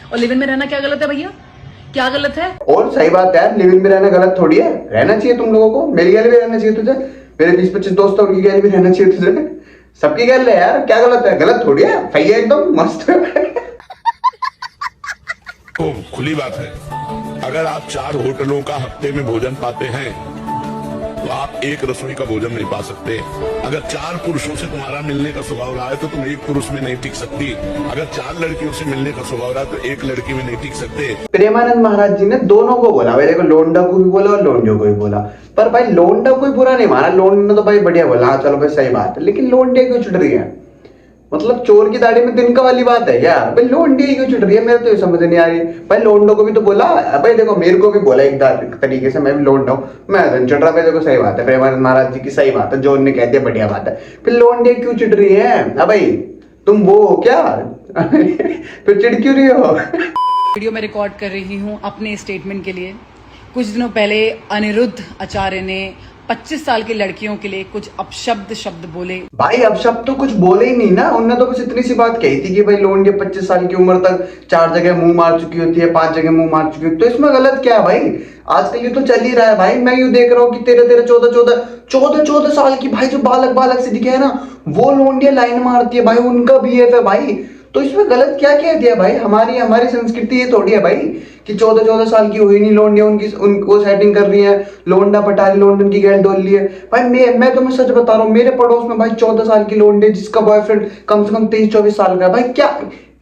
और live in में रहना क्या गलत है भैया? क्या गलत है? और सही बात है, लिव इन में रहना गलत थोड़ी है, रहना चाहिए तुम लोगों को। मेरी गैल भी रहना चाहिए तुझे, मेरे 20-25 दोस्त हैं उनकी गैल भी रहना चाहिए तुझे, सबकी गैल है यार, क्या गलत है? गलत थोड़ी है, सही है एकदम मस्त। तो खुली बात है, अगर आप 4 होटलों का हफ्ते में भोजन पाते हैं तो आप एक रसोई का भोजन नहीं पा सकते। अगर 4 पुरुषों से तुम्हारा मिलने का स्वभाव रहा है तो तुम एक पुरुष में नहीं टिक सकती। अगर 4 लड़कियों से मिलने का स्वभाव रहा है तो एक लड़की में नहीं टिक सकते। प्रेमानंद महाराज जी ने दोनों को बोला भाई, देखो लोंडा को भी बोला और लोंडियों को भी बोला, पर भाई लोंडा कोई बुरा नहीं माना, लोंडा तो भाई बढ़िया बोला, हाँ चलो भाई सही बात है, लेकिन लोंडिया क्यों छुट रही है? मतलब चोर की दाढ़ी में तिनका वाली बात है क्या भाई? लोंडी क्यों छुट रही है? मेरे तो ये समझ नहीं आ रही भाई। लोंडो को भी तो बोला भाई, देखो मेरे को भी बोला एक तरीके से, मैं भी लोंडा हूँ, मैं तो चुट रहा भाई, देखो सही बात है, प्रेमानंद महाराज जी की सही बात है, जो उन्होंने कह दिया बढ़िया बात है, फिर लोंडी क्यों चिढ़ रही है? अब भाई तुम वो हो क्या? फिर चिढ़ क्यों रही हो? वीडियो में रिकॉर्ड कर रही हूँ अपने स्टेटमेंट के लिए। कुछ दिनों पहले अनिरुद्ध आचार्य ने 25 साल की लड़कियों के लिए कुछ अपशब्द शब्द बोले। भाई अपशब्द तो कुछ बोले ही नहीं ना, उन्होंने तो बस इतनी सी बात कही थी कि भाई लोंडी 25 साल की उम्र तक 4 जगह मुंह मार चुकी होती है, 5 जगह मुंह मार चुकी होती है, तो इसमें गलत क्या है भाई? आजकल ये तो चल ही रहा है भाई, मैं यूं देख रहा हूँ कि 13-14 साल की भाई जो बालक से दिखे है ना, वो लोंडिया लाइन मारती है भाई, उनका बीएफ है भाई, तो इसमें गलत क्या कह दिया भाई? हमारी संस्कृति ये थोड़ी है भाई कि 14 साल की हुई नहीं लोंडिया उनको सेटिंग कर रही है, लोंडा पटारी लोंडन की गैल डोल ली है भाई। मैं तुम्हें सच बता रहा हूँ, मेरे पड़ोस में भाई 14 साल की लोंडे जिसका बॉयफ्रेंड कम से कम 23-24 साल का है भाई।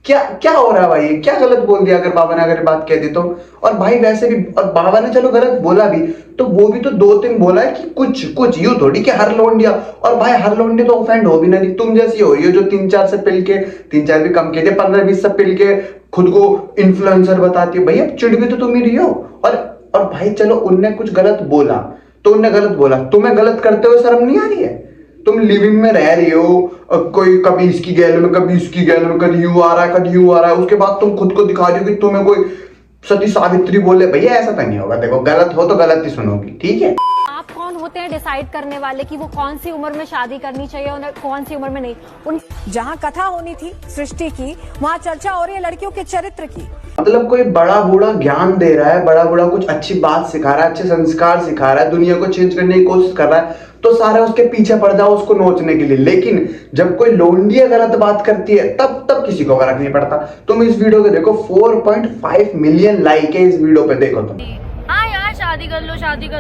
क्या हो रहा है भाई? क्या गलत बोल दिया अगर बाबा ने अगर बात कह दी तो? और भाई वैसे भी, और बाबा ने चलो गलत बोला भी तो वो भी तो 2-3 बोला है कि कुछ यूं थोड़ी कि हर लोंडिया, और भाई हर लोंडिया तो ऑफेंड हो भी नहीं, तुम जैसी हो रही हो जो 3-4 से पिल के, 3-4 भी कम के थे, 15-20 से पिल के खुद को इन्फ्लुएंसर बताती है भैया, चिढ़ भी तो तुम ही रही हो। और भाई चलो उनने कुछ गलत बोला तो उनने गलत बोला, तुम्हें गलत करते हुए शर्म नहीं आ रही है? तुम लिविंग में रह रही हो, कोई कभी इसकी गैल में कभी इसकी गैल में, कभी यू आ रहा है कभी यू आ रहा है, उसके बाद तुम खुद को दिखा रही हो कि तुम्हें कोई सती सावित्री बोले। भैया ऐसा तो नहीं होगा, देखो गलत हो तो गलत ही सुनोगी, ठीक है? आप कौन होते हैं डिसाइड करने वाले कि वो कौन सी उम्र में शादी करनी चाहिए और कौन सी उम्र में नहीं? जहाँ कथा होनी थी सृष्टि की, वहाँ चर्चा हो रही है लड़कियों के चरित्र की। मतलब कोई बड़ा बूढ़ा ज्ञान दे रहा है, बड़ा बूढ़ा कुछ अच्छी बात सिखा रहा है, अच्छे संस्कार सिखा रहा है, दुनिया को चेंज करने की कोशिश कर रहा है, तो सारे उसके पीछे पड़ जाओ उसको नोचने के लिए। लेकिन जब कोई लोंडिया गलत बात करती है तब किसी को फर्क नहीं पड़ता। तुम इस वीडियो को देखो, 4.5 मिलियन लाइक है इस वीडियो पे, देखो तुम। हाँ यार शादी कर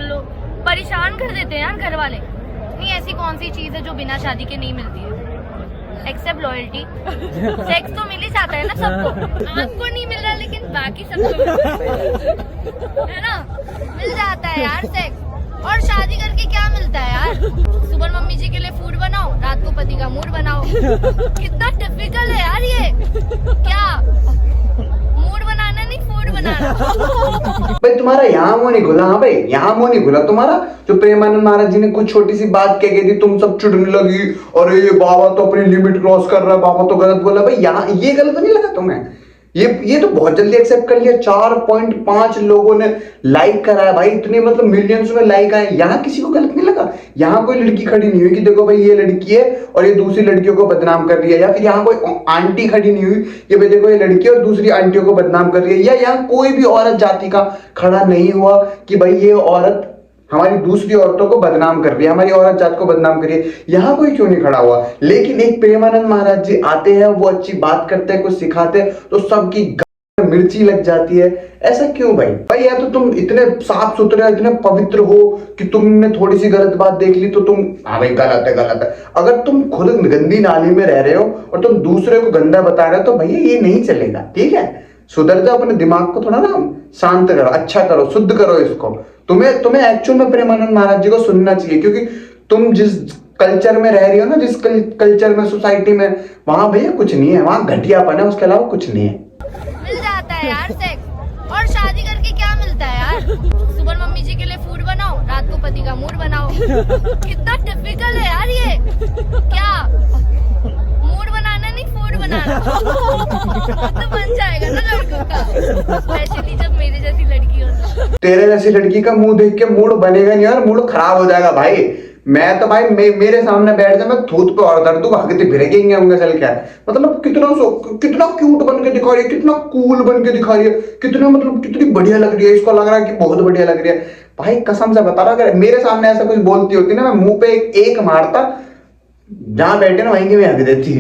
लो, परेशान कर देते हैं यार घर वाले। नहीं ऐसी कौन सी चीज है जो बिना शादी के नहीं मिलती है? Accept loyalty. सेक्स तो मिल ही जाता है ना सबको, आपको नहीं मिल रहा लेकिन बाकी सबको है ना, मिल जाता है यार सेक्स। और शादी करके क्या मिलता है यार? सुबह मम्मी जी के लिए फूड बनाओ, रात को पति का मूड बनाओ। कितना टिपिकल है यार ये। क्या मूड बनाना नहीं फूड बनाना। भाई तुम्हारा यहाँ मुंह नहीं खुला? हाँ भाई यहाँ मुंह नहीं खुला तुम्हारा? जो प्रेमानंद महाराज जी ने कुछ छोटी सी बात कह गई थी, तुम सब चिढ़ने लगी, अरे ये बाबा तो अपनी लिमिट क्रॉस कर रहा है, बाबा तो गलत बोला। भाई यहाँ ये गलत नहीं लगा तुम्हें? ये तो बहुत जल्दी एक्सेप्ट कर लिया। 4.5 लोगों ने लाइक करा है भाई, इतने मतलब मिलियंस में लाइक आए, यहाँ किसी को गलत नहीं लगा? यहाँ कोई लड़की खड़ी नहीं हुई कि देखो भाई ये लड़की है और ये दूसरी लड़कियों को बदनाम कर रही है, या फिर यहाँ कोई आंटी खड़ी नहीं हुई कि भाई देखो ये लड़की और दूसरी आंटियों को बदनाम कर रही है, या यहाँ कोई भी औरत जाति का खड़ा नहीं हुआ कि भाई ये औरत हमारी दूसरी औरतों को बदनाम कर रही है, हमारी औरत जात को बदनाम कर रही है। यहाँ कोई क्यों नहीं खड़ा हुआ? लेकिन एक प्रेमानंद महाराज जी आते हैं, वो अच्छी बात करते हैं, कुछ सिखाते हैं, तो सबकी मिर्ची लग जाती है। ऐसा क्यों भाई? या तो तुम इतने साफ सुथरे, इतने पवित्र हो कि तुमने थोड़ी सी गलत बात देख ली तो तुम, हाँ भाई गलत है। अगर तुम खुद गंदी नाली में रह रहे हो और तुम दूसरे को गंदा बता रहे हो तो भैया ये नहीं चलेगा, ठीक है? सुधर जाओ, अपने दिमाग को थोड़ा ना शांत करो, अच्छा करो, शुद्ध करो इसको। तुम्हें एक्चुअल में प्रेमानंद महाराज जी को सुनना चाहिए, क्योंकि तुम जिस कल्चर में रह रही हो ना, जिस कल्चर में, सोसाइटी में, वहां भैया कुछ नहीं है, वहां घटियापन है, उसके अलावा कुछ नहीं है। मिल जाता है यार सेक्स। और शादी करके क्या मिलता है यार? सुबह मम्मी जी के लिए फूड बनाओ, रात को पति का मूड बनाओ। कितना टिपिकल है यार ये। क्या मूड बनाना नहीं फूड बनाना। तो बन जाएगा ना लड़कों का, स्पेशली जब मेरे जैसी लड़की हो तो। तेरे जैसी लड़की का मुंह देख के मूड बनेगा नहीं यार, मूड खराब हो जाएगा भाई। मैं तो भाई मेरे सामने बैठ जाए, मैं थूत पे और दर्द दूंगा, भागते भिड़केंगे होंगे चल क्या। मतलब कितना क्यूट बन के दिखा रही है, कितना कूल बन के दिखा रही है, कितना मतलब कितनी बढ़िया लग रही है, इसको लग रहा है कि बहुत बढ़िया लग रही है। भाई कसम से बता रहा, अगर मेरे सामने ऐसा कुछ बोलती होती ना, मैं मुंह पे एक मारता, जहां बैठे ना वहीं की मैं हक देती।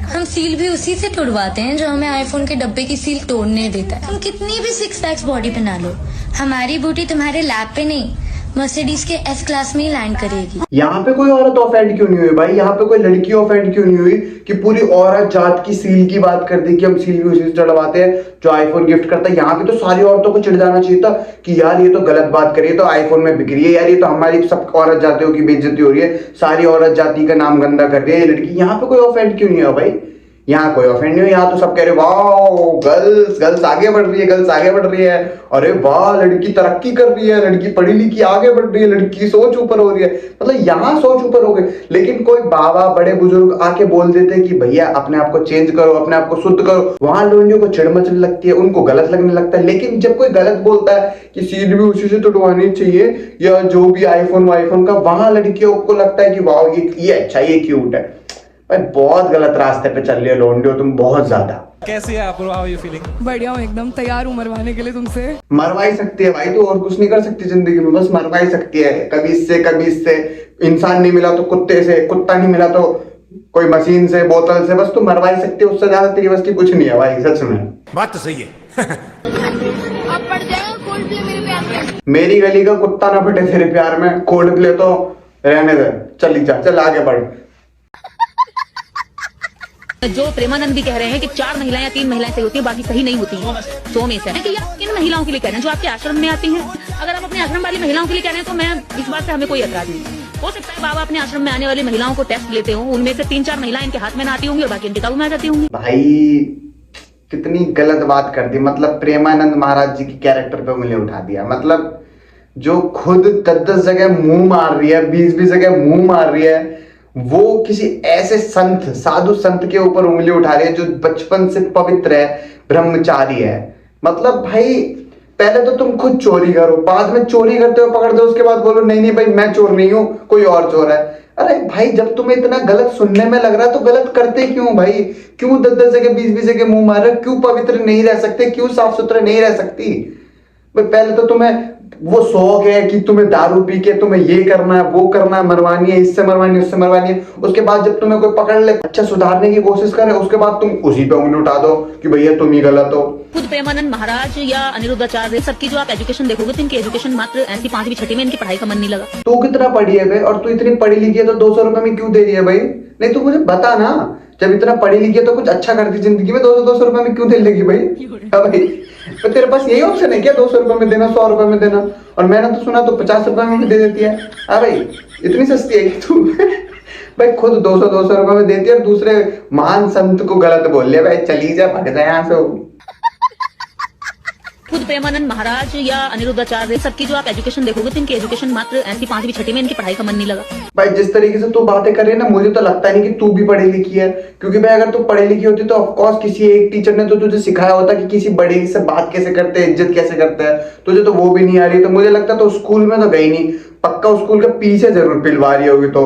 हम सील भी उसी से तोड़वाते हैं जो हमें आईफोन के डब्बे की सील तोड़ने देता है। तुम कितनी भी सिक्स पैक्स बॉडी बना लो, हमारी बूटी तुम्हारे लैब पे नहीं, मर्सिडीज के एस क्लास में ही लैंड करेगी। यहाँ पे कोई औरत ऑफेंड क्यों नहीं हुई भाई? यहाँ पे कोई लड़की ऑफेंड क्यों नहीं हुई कि पूरी औरत जात की सील की बात कर दी कि हम सील भी उसी से चढ़वाते हैं जो आईफोन गिफ्ट करता है। यहाँ पे तो सारी औरतों को चिढ़ जाना चाहिए था कि यार ये तो गलत बात करी है, तो आईफोन में बिक रही है, यार ये तो हमारी सब औरत जातियों की बेइज्जती हो रही है, सारी औरत जाति का नाम गंदा कर रही है ये लड़की। यहाँ पे कोई ऑफेंड क्यों नहीं है भाई? यहाँ कोई ऑफेंड नहीं हो, यहाँ तो सब कह रहे वाह गर्ल्स आगे बढ़ रही है, गर्ल्स आगे बढ़ रही है, अरे वाह लड़की तरक्की कर रही है, लड़की पढ़ी लिखी आगे बढ़ रही है, लड़की की सोच ऊपर हो रही है। मतलब यहाँ सोच ऊपर हो गई, लेकिन कोई बाबा बड़े बुजुर्ग आके बोल देते हैं कि भैया अपने आप को चेंज करो, अपने आप को शुद्ध करो, वहां लोगों को चिड़ मचने लगती है, उनको गलत लगने लगता है। लेकिन जब कोई गलत बोलता है कि सील भी उसी से तुड़वानी चाहिए या जो भी आईफोन का, वहां लड़कियों को लगता है कि वाह ये अच्छा, ये क्यूट है। भाई बहुत गलत रास्ते पे चल रही है लोंडियो तुम, बहुत ज्यादा। कैसी है आप? How you feeling? बढ़िया हूँ, एकदम तैयार हूँ मरवाने के लिए तुमसे। मरवा ही सकती है भाई, तो और कुछ नहीं कर सकती जिंदगी में, बस मरवा ही सकती है। कभी इससे इंसान नहीं मिला तो कुत्ते से, कुत्ता नहीं मिला तो कोई मशीन से, बोतल से, बस तू मरवा ही सकती है, उससे ज्यादा तेरी बस की कुछ नहीं है भाई, सच में। बात तो सही है। अब पड़ जाएगा कोल्ड प्ले मेरे प्यार में। मेरी गली का कुत्ता ना फटे तेरे प्यार में, कोल्ड प्ले तो रहने दे, चली जा, चल आगे बढ़। जो प्रेमानंद भी कह रहे हैं कि 4 महिलाएं या 3 महिलाएं सही होती हैं, बाकी सही नहीं होती हैं, 100 में से है कि आप किन महिलाओं के लिए कह रहे हैं जो आपके आश्रम में आती हैं? अगर आप अपने आश्रम वाली महिलाओं के लिए कह रहे हैं तो मैं इस बात से हमें कोई एतराज नहीं। हो सकता है बाबा अपने आश्रम में आने वाली महिलाओं को टेस्ट लेते हो, उनमें से 3-4 महिलाएं इनके हाथ में ना आती होंगी और बाकी इनके काबू में आ जाती होंगी। भाई कितनी गलत बात कर दी, मतलब प्रेमानंद महाराज जी की कैरेक्टर पे उंगली उठा दिया। मतलब जो खुद 10-10 जगह मुंह मार रही है, 20-20 जगह मुंह मार रही है, वो किसी ऐसे संत, साधु संत के ऊपर उंगली उठा रही है जो बचपन से पवित्र है, ब्रह्मचारी है। मतलब भाई पहले तो तुम खुद चोरी करो, बाद में चोरी करते हो पकड़ दो, उसके बाद बोलो नहीं भाई मैं चोर नहीं हूं, कोई और चोर है। अरे भाई जब तुम्हें इतना गलत सुनने में लग रहा है तो गलत करते क्यों भाई? क्यों 10-10 जगह 20-20 जगह मुंह मार रहे हो? क्यों पवित्र नहीं रह सकते? क्यों साफ सुथरे नहीं रह सकती? भाई पहले तो तुम्हें वो शौक है कि तुम्हें दारू पी के तुम्हें ये करना है, वो करना है, मरवानी है, इससे मरवानी है, उससे मरवानी है। उसके बाद जब तुम्हें कोई पकड़ ले, अच्छा सुधारने की कोशिश करे, उसके बाद तुम उसी पे उंगली उठा दो कि भैया तुम ही गलत हो। खुद प्रेमानंद महाराज या अनिरुद्धाचार्य सबकी जो आप एजुकेशन देखोगे तो इनकी एजुकेशन मात्र ऐसी 5वीं 6वीं में इनकी पढ़ाई का मन नहीं लगा। तू कितना पढ़ी है भाई? और तू इतनी पढ़ी लिखी है तो 200 रुपए में क्यों दे रही है भाई? नहीं तू मुझे बता ना, जब इतना पढ़ी लिखी है तो कुछ अच्छा करती जिंदगी में, 200 रुपए में क्यों दे लेगी भाई? भाई तो तेरे पास यही ऑप्शन है क्या, 200 रुपए में देना, 100 रुपए में देना? और मैंने तो सुना तो 50 रुपए में भी दे देती है। हाँ भाई इतनी सस्ती है कि तू भाई खुद 200 रुपए में देती है और दूसरे महान संत को गलत बोल लिया, भाई चली जा, भाग जा यहाँ से। खुद प्रेमानंद महाराज या अनिरुद्धाचार्य सबकी जो आप एजुकेशन देखोगे तो इनकी एजुकेशन मात्र ऐसी 5वीं 6वीं में इनकी पढ़ाई का मन नहीं लगा। भाई जिस तरीके से तू बातें कर रही है ना, मुझे तो लगता नहीं कि तू भी पढ़ी लिखी है, क्योंकि भाई अगर तू पढ़ी लिखी होती तो ऑफकोर्स किसी एक टीचर ने तो तुझे सिखाया होता कि किसी बड़े से बात कैसे करते हैं, इज्जत कैसे करते हैं। तुझे तो वो भी नहीं आ रही, तो मुझे लगता तो स्कूल में तो गई नहीं, पक्का स्कूल के पीछे जरूर पिलवा रही होगी, तो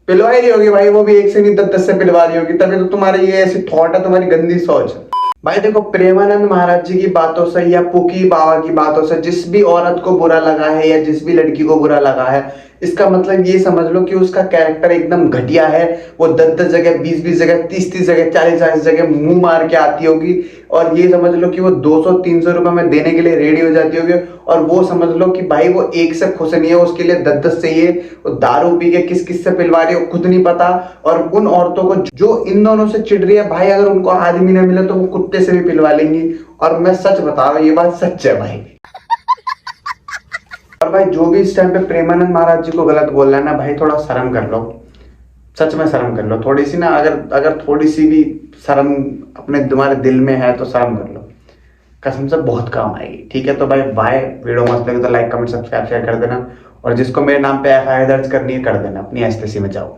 पिलवा रही होगी भाई, वो भी 1 से नहीं 10 से पिलवा रही होगी, तभी तो तुम्हारी ये ऐसी थॉट है, तुम्हारी गंदी सोच है। भाई देखो प्रेमानंद महाराज जी की बातों से या पुकी बाबा की बातों से जिस भी औरत को बुरा लगा है या जिस भी लड़की को बुरा लगा है, इसका मतलब ये समझ लो कि उसका कैरेक्टर एकदम घटिया है। वो 10-10 जगह, 20-20 जगह, 30-30 जगह, 40-40 जगह मुंह मार के आती होगी, और ये समझ लो कि वो 200-300 रुपए में देने के लिए रेडी हो जाती होगी, और वो समझ लो कि भाई वो एक से खुश नहीं है, उसके लिए 10-10 चाहिए। वो दारू पी के किस से पिलवा रही है खुद नहीं पता। और उन औरतों को जो इन दोनों से चिढ़ रही है, भाई अगर उनको आदमी ना मिले तो वो कुत्ते से भी पिलवा लेंगी। और मैं सच बता रहा हूँ, ये बात सच है भाई। और भाई जो भी इस टाइम पे प्रेमानंद महाराज जी को गलत बोल रहा है ना भाई, थोड़ा शर्म कर लो, सच में शर्म कर लो थोड़ी सी ना। अगर थोड़ी सी भी शर्म अपने तुम्हारे दिल में है तो शर्म कर लो, कसम से बहुत काम आएगी। ठीक है तो भाई बाय, वीडियो मस्त लगे तो लाइक कमेंट सब्सक्राइब शेयर कर देना, और जिसको मेरे नाम पे FIR दर्ज करनी है कर देना, अपनी एसटीसी में जाओ।